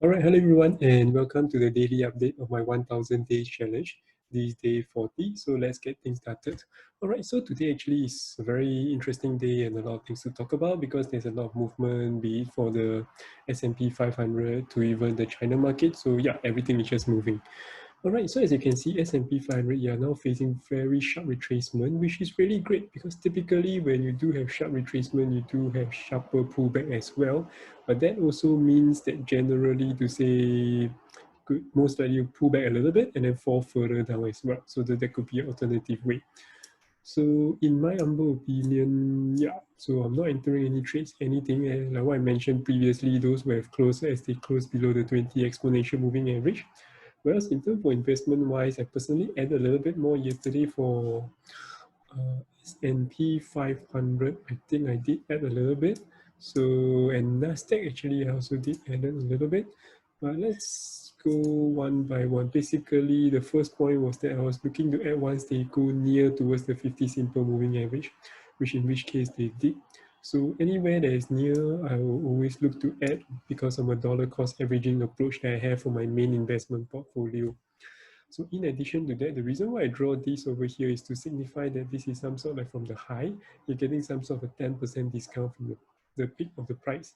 All right, hello everyone, and welcome to the daily update of my 1000 days challenge. This is day 40, so let's get things started. All right, so today actually is a very interesting day and a lot of things to talk about because there's a lot of movement, be it for the S&P 500 to even the China market. So yeah, everything is just moving. All right, so as you can see, S&P 500, you are now facing very sharp retracement, which is really great because typically when you do have sharp retracement, you do have sharper pullback as well. But that also means that generally to say, could most likely pull back a little bit and then fall further down as well. So that could be an alternative way. So in my humble opinion, yeah, so I'm not entering any trades, anything. And like what I mentioned previously, those who have closed as they close below the 20 exponential moving average. Whereas in terms of investment wise, I personally added a little bit more yesterday for S&P 500. I think I did add a little bit. So, and NASDAQ actually I also did add a little bit. But let's go one by one. Basically, the first point was that I was looking to add once they go near towards the 50 simple moving average, which in which case they did. So anywhere that is near, I will always look to add because of a dollar cost averaging approach that I have for my main investment portfolio. So in addition to that, the reason why I draw this over here is to signify that this is some sort of from the high, you're getting some sort of a 10% discount from the peak of the price.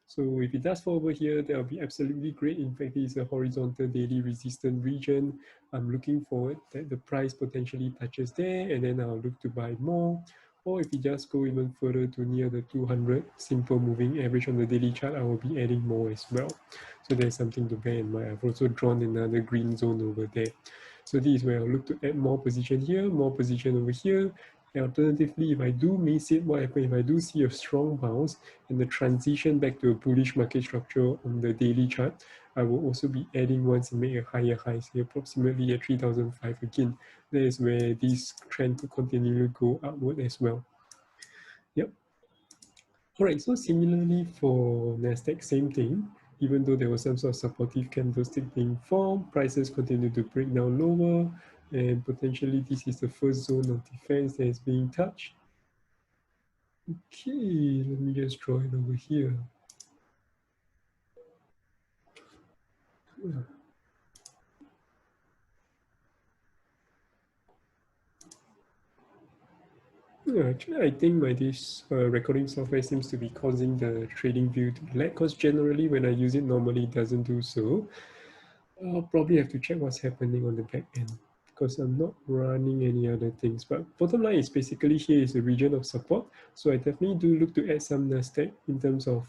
So if it does fall over here, that will be absolutely great. In fact, it's a horizontal daily resistance region. I'm looking forward that the price potentially touches there, and then I'll look to buy more. Or if you just go even further to near the 200 simple moving average on the daily chart, I will be adding more as well. So there's something to bear in mind. I've also drawn another green zone over there. So this is where I'll look to add more position here, more position over here. And alternatively, if I do miss it, what happens if I do see a strong bounce and the transition back to a bullish market structure on the daily chart, I will also be adding once and make a higher high, say approximately at 3005 again. That is where this trend could continue to go upward as well. Yep. All right, so similarly for NASDAQ, same thing. Even though there was some sort of supportive candlestick being formed, prices continue to break down lower, and potentially this is the first zone of defense that is being touched. Okay, let me just draw it over here. Actually, I think my this recording software seems to be causing the trading view to lag because generally when I use it, normally it doesn't do so. I'll probably have to check what's happening on the back end because I'm not running any other things. But bottom line is basically here is a region of support. So I definitely do look to add some NASDAQ in terms of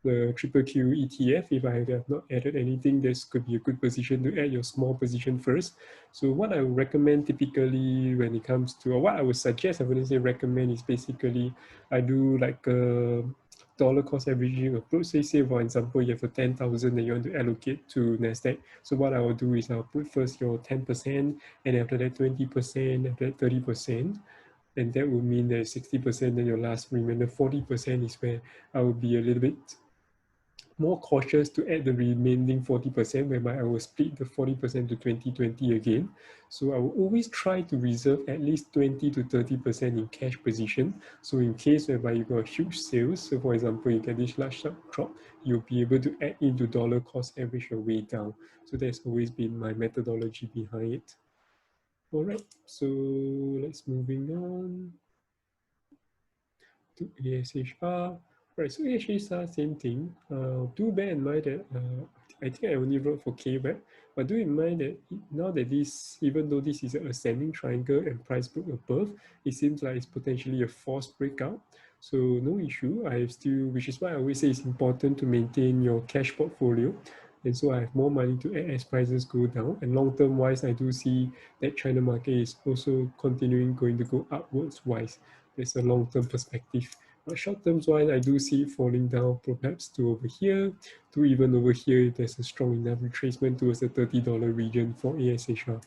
the triple Q ETF. If I have not added anything, this could be a good position to add your small position first. So what I would recommend typically when it comes to, or what I would suggest, I wouldn't say recommend, is basically I do like a dollar cost averaging approach. Say for example, you have a 10,000 that you want to allocate to NASDAQ. So what I will do is I'll put first your 10%, and after that 20%, after that 30%. And that would mean that 60%, then your last remainder 40% is where I will be a little bit more cautious to add the remaining 40%, whereby I will split the 40% to 20-20 again. So I will always try to reserve at least 20 to 30% in cash position. So in case whereby you got huge sales, so for example, you get this large sharp drop, you'll be able to add into dollar cost average your way down. So that's always been my methodology behind it. All right, so let's moving on to ASHR. Right, so ASHR, same thing. Do bear in mind that I think I only wrote for KWEB, but do in mind that now that this, even though this is an ascending triangle and price broke above, it seems like it's potentially a forced breakout. So no issue. I have still, which is why I always say it's important to maintain your cash portfolio. And so I have more money to add as prices go down. And long-term wise, I do see that China market is also continuing going to go upwards wise. There's a long-term perspective. But short-term wise, I do see it falling down perhaps to over here, to even over here if there's a strong enough retracement towards the $30 region for ASHR.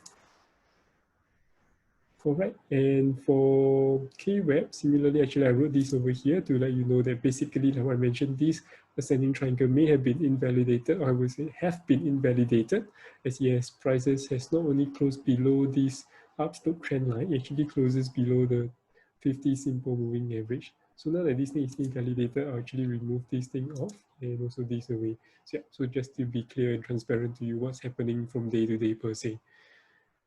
All right, and for KWEB, similarly, actually, I wrote this over here to let you know that basically, like I mentioned, this ascending triangle may have been invalidated, or I would say have been invalidated, as yes, prices has not only closed below this upslope trend line, it actually closes below the 50 simple moving average. So now that this thing is invalidated, I'll actually remove this thing off and also this away. So yeah, so just to be clear and transparent to you what's happening from day to day per se.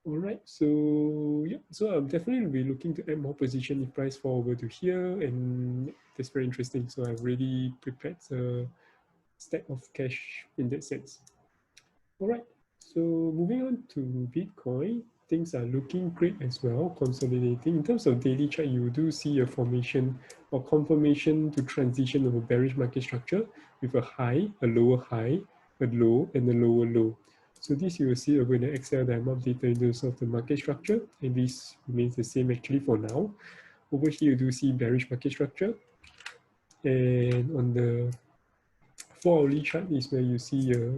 All right, so yeah, so I'm definitely be looking to add more position if price fall over to here, and that's very interesting. So I've already prepared a stack of cash in that sense. All right, so moving on to Bitcoin, things are looking great as well, consolidating. In terms of daily chart, you do see a formation or confirmation to transition of a bearish market structure with a high, a lower high, a low, and a lower low. So this you will see over in the Excel that I'm updated in terms of the market structure, and this remains the same actually for now. Over here, you do see bearish market structure, and on the 4-hourly chart is where you see a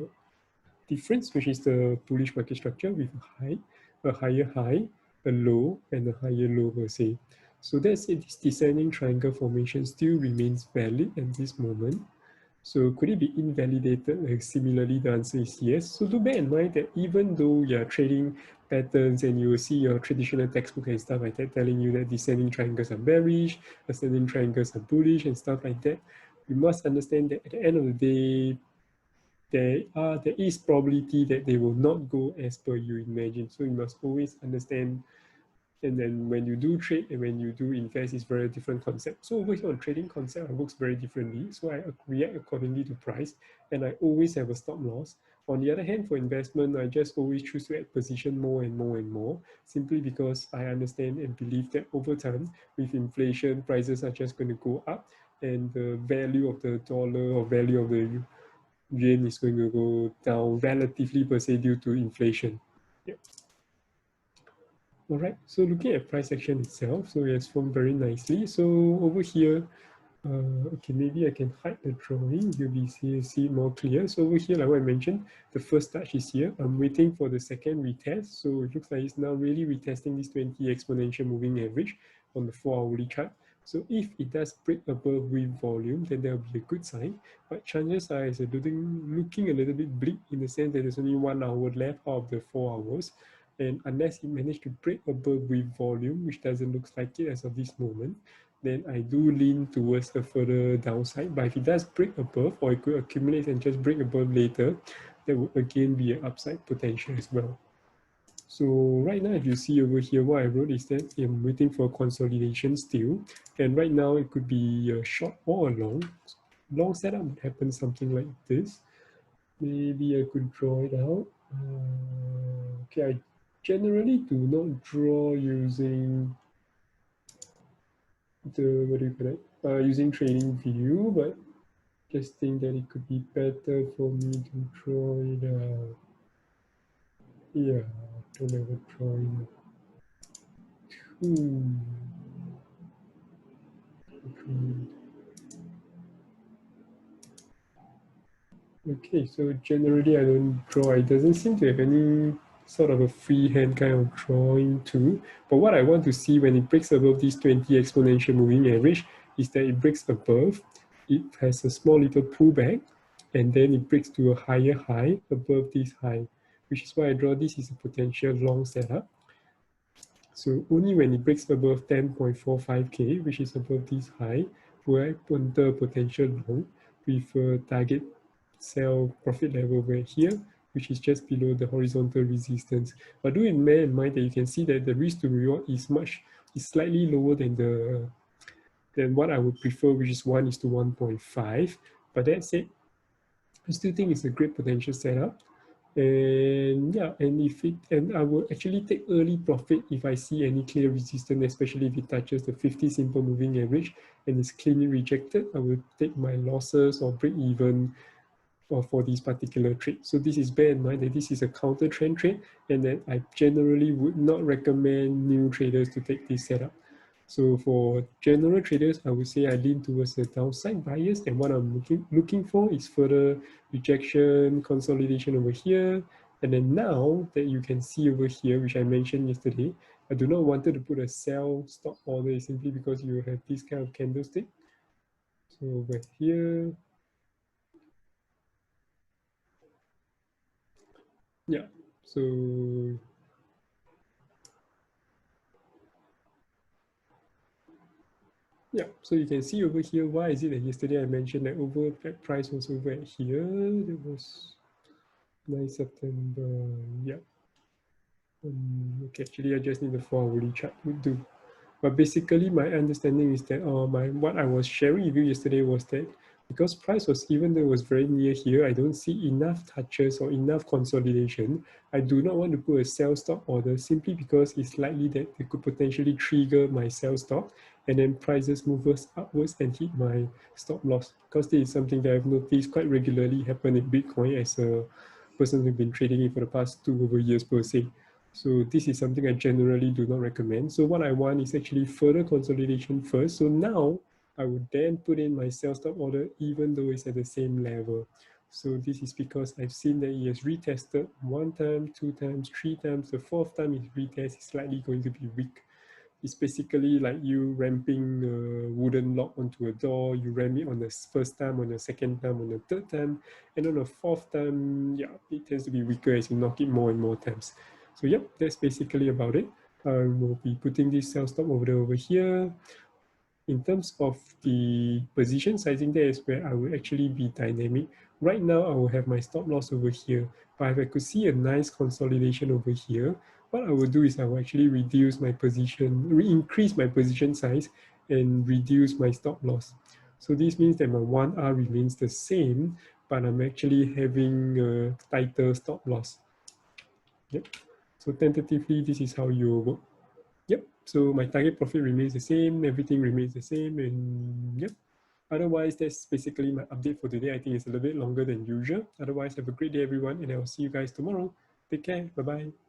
difference, which is the bullish market structure with a high, a higher high, a low, and a higher low per se. So that's it. This descending triangle formation still remains valid at this moment. So could it be invalidated? Similarly, the answer is yes. So do bear in mind that even though you're trading patterns and you will see your traditional textbook and stuff like that telling you that descending triangles are bearish, ascending triangles are bullish and stuff like that, you must understand that at the end of the day, there is probability that they will not go as per you imagine. So you must always understand. And then when you do trade and when you do invest, it's very different concept. So over here on trading concept, it works very differently. So I react accordingly to price, and I always have a stop loss. On the other hand, for investment, I just always choose to add position more and more and more, simply because I understand and believe that over time, with inflation, prices are just going to go up, and the value of the dollar or value of the yen is going to go down relatively per se due to inflation. Yep. All right, so looking at price action itself, so it has formed very nicely. So over here, okay, maybe I can hide the drawing, you'll be see it more clear. So over here, like what I mentioned, the first touch is here. I'm waiting for the second retest. So it looks like it's now really retesting this 20 exponential moving average on the 4-hourly chart. So if it does break above with volume, then there'll be a good sign. But chances are it's looking a little bit bleak in the sense that there's only 1 hour left out of the 4 hours. And unless it managed to break above with volume, which doesn't look like it as of this moment, then I do lean towards a further downside. But if it does break above, or it could accumulate and just break above later, there would again be an upside potential as well. So right now, if you see over here, what I wrote is that I'm waiting for consolidation still. And right now, it could be a short or a long. Long setup would happen something like this. Maybe I could draw it out. Okay, I generally do not draw using the, what do you call it? Using training view, but just think that it could be better for me to draw it out. Yeah, don't have a drawing. Okay, so generally I don't draw. It doesn't seem to have any sort of a freehand kind of drawing too. But what I want to see when it breaks above this 20 exponential moving average is that it breaks above, it has a small little pullback, and then it breaks to a higher high above this high, which is why I draw this is a potential long setup. So only when it breaks above 10.45K, which is above this high, will I enter potential long with a target sell profit level over here, which is just below the horizontal resistance. But do bear in mind that you can see that the risk to reward is slightly lower than what I would prefer, which is 1:1.5. But that said, I still think it's a great potential setup. And yeah, and I will actually take early profit if I see any clear resistance, especially if it touches the 50 simple moving average and is cleanly rejected. I will take my losses or break even for this particular trade. So this is bear in mind that this is a counter trend trade, and that I generally would not recommend new traders to take this setup. So for general traders, I would say I lean towards the downside bias, and what I'm looking for is further rejection, consolidation over here. And then now that you can see over here, which I mentioned yesterday, I do not want to put a sell stop order simply because you have this kind of candlestick. So over here, yeah, so Yeah, so you can see over here, why is it that yesterday I mentioned that over price was over at here? There was 9 September, yeah. Okay, actually I just need the 4-hourly chart would do. But basically my understanding is that what I was sharing with you yesterday was that because price was, even though it was very near here, I don't see enough touches or enough consolidation. I do not want to put a sell stop order simply because it's likely that it could potentially trigger my sell stop and then prices move us upwards and hit my stop loss, because this is something that I've noticed quite regularly happen in Bitcoin as a person who's been trading it for the past 2 over years per se. So this is something I generally do not recommend. So what I want is actually further consolidation first. So now I would then put in my sell stop order even though it's at the same level. So this is because I've seen that it has retested 1 time, 2 times, 3 times. The 4th time it retests is slightly going to be weak. It's basically like you ramping a wooden lock onto a door. You ram it on the first time, on the second time, on the third time, and on the 4th time, yeah, it tends to be weaker as you knock it more and more times. So yep, that's basically about it. I will be putting this sell stop over here. In terms of the position sizing, there is where I will actually be dynamic. Right now, I will have my stop loss over here, but if I could see a nice consolidation over here, what I will do is I will actually reduce my position, increase my position size and reduce my stop loss. So this means that my 1R remains the same, but I'm actually having a tighter stop loss. Yep. So tentatively, this is how you work. Yep, so my target profit remains the same, everything remains the same, and yep. Otherwise, that's basically my update for today. I think it's a little bit longer than usual. Otherwise, have a great day, everyone, and I'll see you guys tomorrow. Take care. Bye-bye.